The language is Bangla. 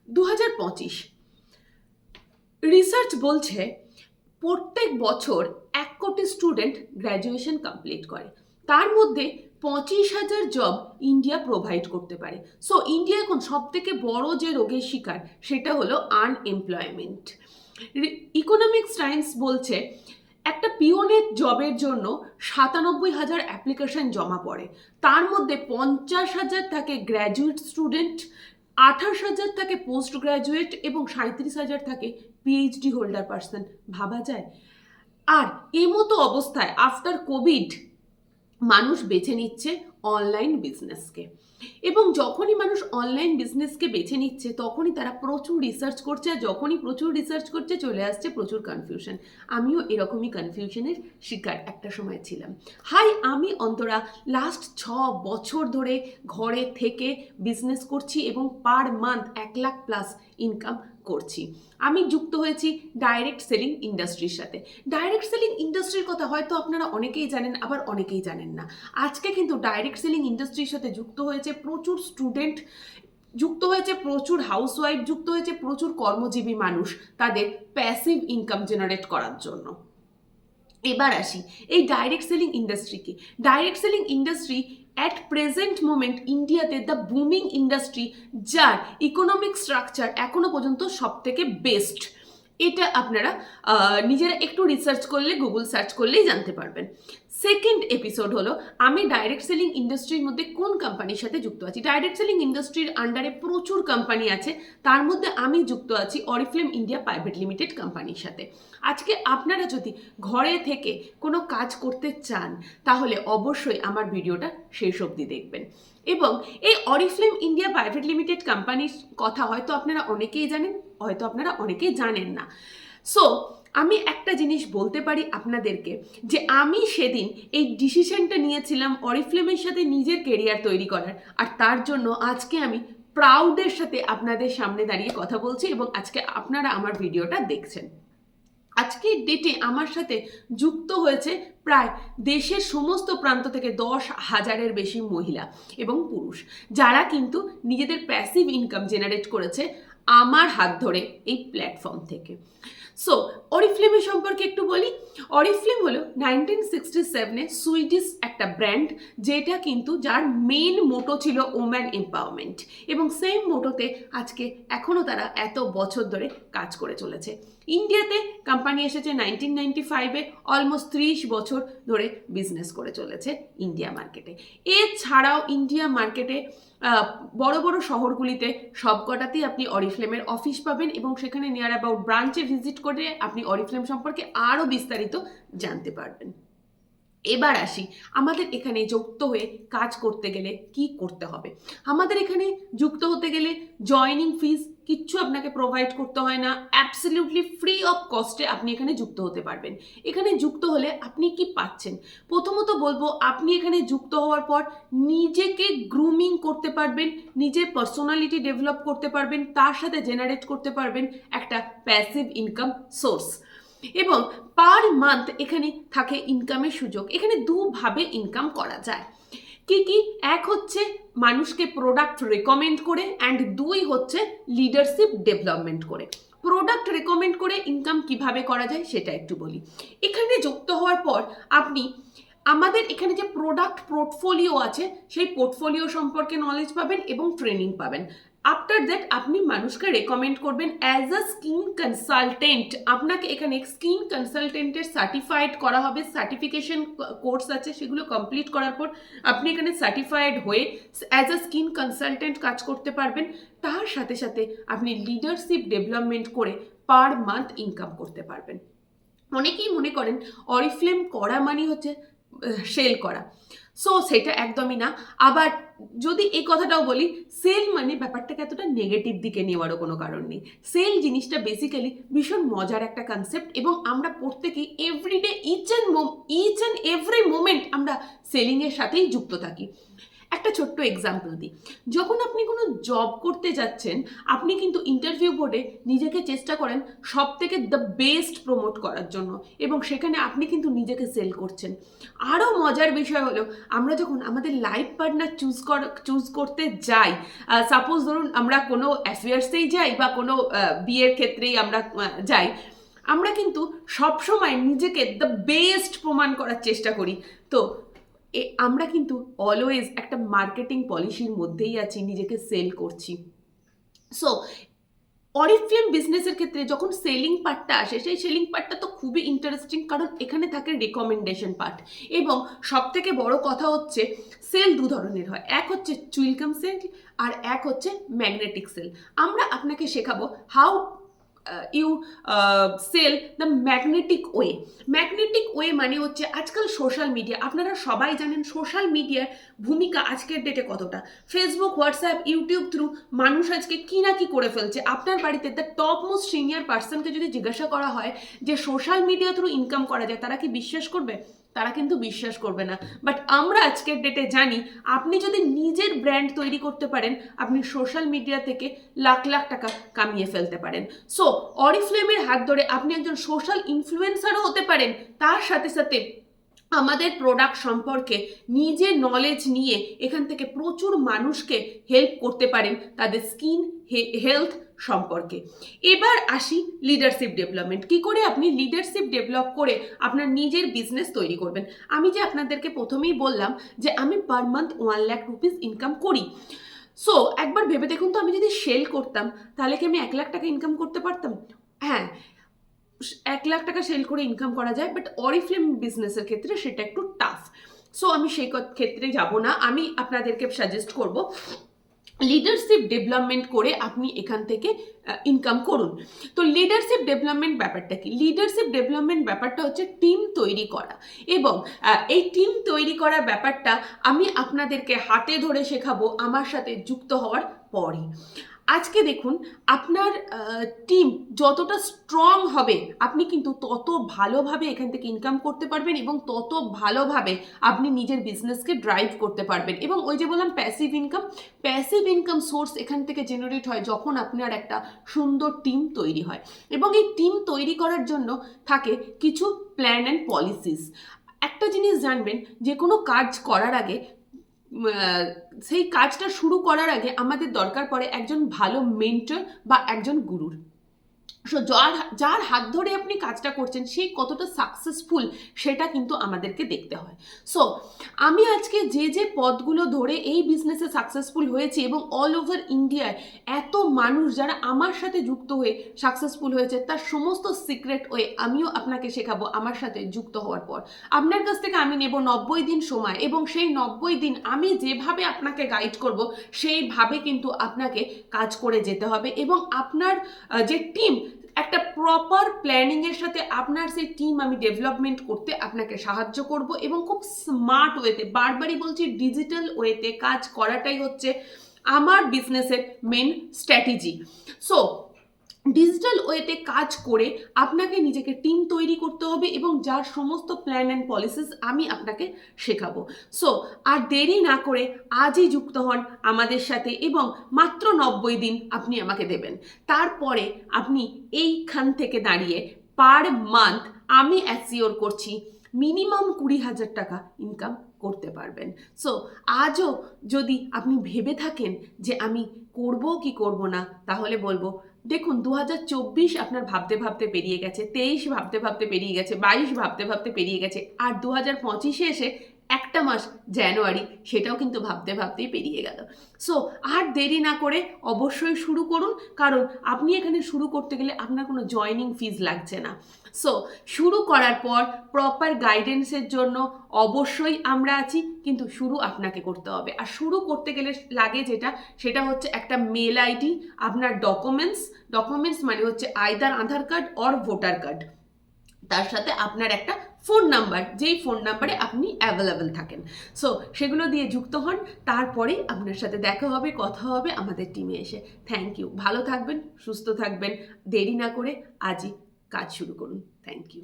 2025 রিসার্চ বলছে প্রত্যেক বছর 1 কোটি স্টুডেন্ট গ্র্যাজুয়েশন কমপ্লিট করে, তার মধ্যে 25,000 জব ইন্ডিয়া প্রোভাইড করতে পারে। সো ইন্ডিয়া এখন সব থেকে বড় যে রোগের শিকার সেটা হলো আনএমপ্লয়মেন্ট। ইকোনমিক্স টাইমস বলছে একটা পিওনের জবের জন্য 97,000 অ্যাপ্লিকেশন জমা পড়ে, তার মধ্যে 50,000 থাকে গ্র্যাজুয়েট স্টুডেন্ট, 28,000 থাকে পোস্ট গ্র্যাজুয়েট এবং 37,000 থাকে পিএইচডি হোল্ডার পার্সন। ভাবা যায়? আর এই মতো অবস্থায় আফটার কোভিড মানুষ বেছে নিচ্ছে অনলাইন বিজনেসকে, এবং যখনই মানুষ অনলাইন বিজনেসকে বেছে নিচ্ছে তখনই তারা প্রচুর রিসার্চ করছে, আর যখনই প্রচুর রিসার্চ করছে চলে আসছে প্রচুর কনফিউশন। আমিও এরকমই কনফিউশনের শিকার একটা সময় ছিলাম। হাই, আমি অন্তরা লাস্ট 6 বছর ধরে ঘরে থেকে বিজনেস করছি এবং পার মান্থ 1 লাখ+ ইনকাম করছি। আমি যুক্ত হয়েছি ডাইরেক্ট সেলিং ইন্ডাস্ট্রির সাথে। ডাইরেক্ট সেলিং ইন্ডাস্ট্রির কথা হয়তো আপনারা অনেকেই জানেন, আবার অনেকেই জানেন না। আজকে কিন্তু ডাইরেক্ট সেলিং ইন্ডাস্ট্রির সাথে যুক্ত হয়েছে প্রচুর স্টুডেন্ট, যুক্ত হয়েছে প্রচুর হাউসওয়াইফ, যুক্ত হয়েছে প্রচুর কর্মজীবী মানুষ তাদের প্যাসিভ ইনকাম জেনারেট করার জন্য। এবার আসি এই ডাইরেক্ট সেলিং ইন্ডাস্ট্রি কি। Direct selling industry at present moment ইন্ডিয়াতে দ্য বুমিং ইন্ডাস্ট্রি, যার ইকোনমিক স্ট্রাকচার এখনো পর্যন্ত সব থেকে বেস্ট। এটা আপনারা নিজেরা একটু রিসার্চ করলে, গুগল সার্চ করলেই জানতে পারবেন। সেকেন্ড এপিসোড হলো আমি ডাইরেক্ট সেলিং ইন্ডাস্ট্রির মধ্যে কোন কোম্পানির সাথে যুক্ত আছি। ডাইরেক্ট সেলিং ইন্ডাস্ট্রির আন্ডারে প্রচুর কোম্পানি আছে, তার মধ্যে আমি যুক্ত আছি অরিফ্লেম ইন্ডিয়া প্রাইভেট লিমিটেড কোম্পানির সাথে। আজকে আপনারা যদি ঘরে থেকে কোনো কাজ করতে চান তাহলে অবশ্যই আমার ভিডিওটা শেষ অবধি দেখবেন। এবং এই অরিফ্লেম ইন্ডিয়া প্রাইভেট লিমিটেড কোম্পানির কথা হয়তো আপনারা অনেকেই জানেন, হয়তো আপনারা অনেকেই জানেন না। সো আমি একটা জিনিস বলতে পারি আপনাদেরকে, যে আমি সেদিন এই ডিসিশনটা নিয়েছিলাম অরিফ্লেমের সাথে নিজের কেরিয়ার তৈরি করার, আর তার জন্য আজকে আমি প্রাউডের সাথে আপনাদের সামনে দাঁড়িয়ে কথা বলছি এবং আজকে আপনারা আমার ভিডিওটা দেখছেন। আজকের ডেটে আমার সাথে যুক্ত হয়েছে প্রায় দেশের সমস্ত প্রান্ত থেকে 10,000-এর বেশি মহিলা এবং পুরুষ, যারা কিন্তু নিজেদের প্যাসিভ ইনকাম জেনারেট করেছে আমার হাত ধরে এই প্ল্যাটফর্ম থেকে। সো অরিফ্লেমের সম্পর্কে একটু বলি। অরিফ্লেম হলো 1967-এ সুইডিশ একটা ব্র্যান্ড, যেটা কিন্তু যার মেন মোটো ছিল ওম্যান এম্পাওয়ারমেন্ট, এবং সেম মোটোতে আজকে এখনও তারা এত বছর ধরে কাজ করে চলেছে। ইন্ডিয়াতে কোম্পানি এসেছে 1995-এ, অলমোস্ট 30 বছর ধরে বিজনেস করে চলেছে ইন্ডিয়া মার্কেটে। এছাড়াও ইন্ডিয়া মার্কেটে বড় বড় শহরগুলিতে সবকটাতেই আপনি অরিফ্লেমের অফিস পাবেন, এবং সেখানে নিয়ার অ্যাবাউট ব্রাঞ্চে ভিজিট করে আপনি অরিফ্লেম সম্পর্কে আরও বিস্তারিত জানতে পারবেন। এবার আসি আমাদের এখানে যুক্ত হয়ে কাজ করতে গেলে কি করতে হবে। আমাদের এখানে যুক্ত হতে গেলে জয়নিং ফিজ কিচ্ছু আপনাকে প্রোভাইড করতে হয় না, অ্যাবসলিউটলি ফ্রি অফ কস্টে আপনি এখানে যুক্ত হতে পারবেন। এখানে যুক্ত হলে আপনি কি পাচ্ছেন? প্রথমত বলবো, আপনি এখানে যুক্ত হওয়ার পর নিজেকে গ্রুমিং করতে পারবেন, নিজের পার্সোনালিটি ডেভেলপ করতে পারবেন, তার সাথে জেনারেট করতে পারবেন একটা প্যাসিভ ইনকাম সোর্স। এবং পার মান্থ এখানে থাকে ইনকামের সুযোগ। এখানে দুভাবে ইনকাম করা যায়। কি কি? এক হচ্ছে মানুষকে প্রোডাক্ট রেকমেন্ড করে, অ্যান্ড দুই হচ্ছে লিডারশিপ ডেভেলপমেন্ট করে। প্রোডাক্ট রেকমেন্ড করে ইনকাম কিভাবে করা যায় সেটা একটু বলি। এখানে যুক্ত হওয়ার পর আপনি আমাদের এখানে যে প্রোডাক্ট পোর্টফোলিও আছে সেই পোর্টফোলিও সম্পর্কে নলেজ পাবেন এবং ট্রেনিং পাবেন। আফটার দ্যাট আপনি মানুষকে রেকমেন্ড করবেন অ্যাজ আ স্কিন কনসালটেন্ট। আপনাকে এখানে স্কিন কনসালটেন্টের সার্টিফাইড করা হবে, সার্টিফিকেশন কোর্স আছে, সেগুলো কমপ্লিট করার পর আপনি এখানে সার্টিফাইড হয়ে অ্যাজ আ স্কিন কনসালটেন্ট কাজ করতে পারবেন। তার সাথে সাথে আপনি লিডারশিপ ডেভেলপমেন্ট করে পার মান্থ ইনকাম করতে পারবেন। অনেকেই মনে করেন অরিফ্লেম করা মানে হচ্ছে সেল করা। সো সেটা একদমই না। আবার যদি এই কথাটাও বলি, সেল মানে ব্যাপারটাকে এতটা নেগেটিভ দিকে নেওয়ারও কোনো কারণ নেই। সেল জিনিসটা বেসিক্যালি ভীষণ মজার একটা কনসেপ্ট, এবং আমরা প্রত্যেকেই everyday each and every moment আমরা সেলিংয়ের সাথেই যুক্ত থাকি। একটা ছোট্ট এক্সাম্পল দিই, যখন আপনি কোনো জব করতে যাচ্ছেন, আপনি কিন্তু ইন্টারভিউ বোর্ডে নিজেকে চেষ্টা করেন সব থেকে দ্য বেস্ট প্রমোট করার জন্য, এবং সেখানে আপনি কিন্তু নিজেকে সেল করছেন। আরও মজার বিষয় হলো, আমরা যখন আমাদের লাইফ পার্টনার চুজ করতে যাই, সাপোজ ধরুন আমরা কোনো অ্যাফেয়ার্সেই যাই বা কোনো বিয়ের ক্ষেত্রেই আমরা যাই, আমরা কিন্তু সবসময় নিজেকে দ্য বেস্ট প্রমাণ করার চেষ্টা করি। তো আমরা কিন্তু অলওয়েজ একটা মার্কেটিং পলিসির মধ্যেই আছি, নিজেকে সেল করছি। সো অরিফ্লেম বিজনেসের ক্ষেত্রে যখন সেলিং পার্টটা আসে, সেই সেলিং পার্টটা তো খুবই ইন্টারেস্টিং, কারণ এখানে থাকে রেকমেন্ডেশন পার্ট। এবং সব থেকে বড় কথা হচ্ছে, সেল দু ধরনের হয়, এক হচ্ছে চুইলকাম সেল আর এক হচ্ছে ম্যাগনেটিক সেল। আমরা আপনাকে শেখাবো how you sell the magnetic way. Magnetic way মানে হচ্ছে আজকাল সোশ্যাল মিডিয়া, আপনারা সবাই জানেন সোশ্যাল মিডিয়ার ভূমিকা আজকের ডেটে কতটা। ফেসবুক, হোয়াটসঅ্যাপ, ইউটিউব থ্রু মানুষ আজকে কি না কি করে ফেলছে। আপনার বাড়িতে দ্য টপ মোস্ট সিনিয়র পার্সনকে যদি জিজ্ঞাসা করা হয় যে সোশ্যাল মিডিয়া থ্রু ইনকাম করা যায়, তারা কি বিশ্বাস করবে? তারা কিন্তু বিশ্বাস করবে না। বাট আমরা আজকের ডেটে জানি, আপনি যদি নিজের ব্র্যান্ড তৈরি করতে পারেন, আপনি সোশ্যাল মিডিয়া থেকে লাখ লাখ টাকা কামিয়ে ফেলতে পারেন। সো অরিফ্লেমের হাত ধরে আপনি একজন সোশ্যাল ইনফ্লুয়েন্সারও হতে পারেন, তার সাথে সাথে আমাদের প্রোডাক্ট সম্পর্কে নিজে নলেজ নিয়ে এখান থেকে প্রচুর মানুষকে হেল্প করতে পারেন তাদের স্কিন হেলথ সম্পর্কে। এবার আসি লিডারশিপ ডেভেলপমেন্ট। কি করে আপনি লিডারশিপ ডেভেলপ করে আপনার নিজের বিজনেস তৈরি করবেন। আমি যে আপনাদেরকে প্রথমেই বললাম যে আমি per month 1 lakh rupees income করি। সো একবার ভেবে দেখুন তো, আমি যদি সেল করতাম তাহলে কি আমি 1 লাখ টাকা ইনকাম করতে পারতাম? হ্যাঁ, 1 লাখ টাকা সেল করে ইনকাম করা যায়, বাট অরিফ্লেম বিজনেসের ক্ষেত্রে সেটা একটু টাফ। সো আমি সেই ক্ষেত্রে যাব না। আমি আপনাদেরকে সাজেস্ট করব লিডারশিপ ডেভেলপমেন্ট করে আপনি এখান থেকে ইনকাম করুন। তো লিডারশিপ ডেভেলপমেন্ট ব্যাপারটা কি? লিডারশিপ ডেভেলপমেন্ট ব্যাপারটা হচ্ছে টিম তৈরি করা, এবং এই টিম তৈরি করার ব্যাপারটা আমি আপনাদেরকে হাতে ধরে শেখাবো আমার সাথে যুক্ত হওয়ার পরই। আজকে দেখুন, আপনার টিম যতটা স্ট্রং হবে, আপনি কিন্তু তত ভালোভাবে এখান থেকে ইনকাম করতে পারবেন, এবং তত ভালোভাবে আপনি নিজের বিজনেসকে ড্রাইভ করতে পারবেন। এবং ওই যে বললাম প্যাসিভ ইনকাম সোর্স এখান থেকে জেনারেট হয় যখন আপনার একটা সুন্দর টিম তৈরি হয়। এবং এই টিম তৈরি করার জন্য থাকে কিছু প্ল্যান অ্যান্ড পলিসিস। একটা জিনিস জানবেন, যে কোনো কাজ করার আগে, সেই কাজটা শুরু করার আগে আমাদের দরকার পড়ে একজন ভালো মেন্টর বা একজন গুরুর। সো যার হাত ধরে আপনি কাজটা করছেন সে কতটা সাকসেসফুল সেটা কিন্তু আমাদেরকে দেখতে হয়। সো আমি আজকে যে পথগুলো ধরে এই বিজনেসে সাকসেসফুল হয়েছি, এবং অল ওভার ইন্ডিয়ায় এত মানুষ যারা আমার সাথে যুক্ত হয়ে সাকসেসফুল হয়েছে, তার সমস্ত সিক্রেট ওয়ে আমিও আপনাকে শেখাবো আমার সাথে যুক্ত হওয়ার পর। আপনার কাছ থেকে আমি নেব 90 দিন সময়, এবং সেই 90 দিন আমি যেভাবে আপনাকে গাইড করব সেইভাবে কিন্তু আপনাকে কাজ করে যেতে হবে। এবং আপনার যে টিম, একটা প্রপার প্ল্যানিংয়ের সাথে আপনার সেই টিম আমি ডেভেলপমেন্ট করতে আপনাকে সাহায্য করব, এবং খুব স্মার্ট ওয়েতে, বারবারই বলছি ডিজিটাল ওয়েতে কাজ করাটাই হচ্ছে আমার বিজনেসের মেন স্ট্র্যাটেজি। সো ডিজিটাল ওয়েতে কাজ করে আপনাকে নিজেকে টিম তৈরি করতে হবে, এবং যার সমস্ত প্ল্যান অ্যান্ড পলিসিস আমি আপনাকে শেখাবো। সো আর দেরি না করে আজই যুক্ত হন আমাদের সাথে, এবং মাত্র 90 দিন আপনি আমাকে দেবেন। তারপরে আপনি এইখান থেকে দাঁড়িয়ে পার মান্থ আমি অ্যাসিওর করছি মিনিমাম 20,000 টাকা ইনকাম করতে পারবেন। সো আজও যদি আপনি ভেবে থাকেন যে আমি করব কি করব না, তাহলে বলবো দেখুন 2024 আপনার ভাবতে ভাবতে পেরিয়ে গেছে, 23 ভাবতে ভাবতে পেরিয়ে গেছে, 22 ভাবতে ভাবতে পেরিয়ে গেছে, আর 2025-এ এসে একটা মাস জানুয়ারি সেটাও কিন্তু ভাবতে ভাবতেই পেরিয়ে গেল। সো আর দেরি না করে অবশ্যই শুরু করুন, কারণ আপনি এখানে শুরু করতে গেলে আপনার কোনো জয়নিং ফিজ লাগছে না। সো শুরু করার পর প্রপার গাইডেন্সের জন্য অবশ্যই আমরা আছি, কিন্তু শুরু আপনাকে করতে হবে। আর শুরু করতে গেলে লাগে সেটা হচ্ছে একটা মেল আইডি, আপনার ডকুমেন্টস মানে হচ্ছে either Aadhaar card or voter card, তার সাথে আপনার একটা ফোন নাম্বার, যেই ফোন নাম্বারে আপনি অ্যাভেলেবেল থাকেন। সো সেগুলো দিয়ে যুক্ত হন, তারপরে আপনার সাথে দেখা হবে, কথা হবে আমাদের টিমে এসে। Thank you. ভালো থাকবেন, সুস্থ থাকবেন, দেরি না করে আজই কাজ শুরু করুন। Thank you.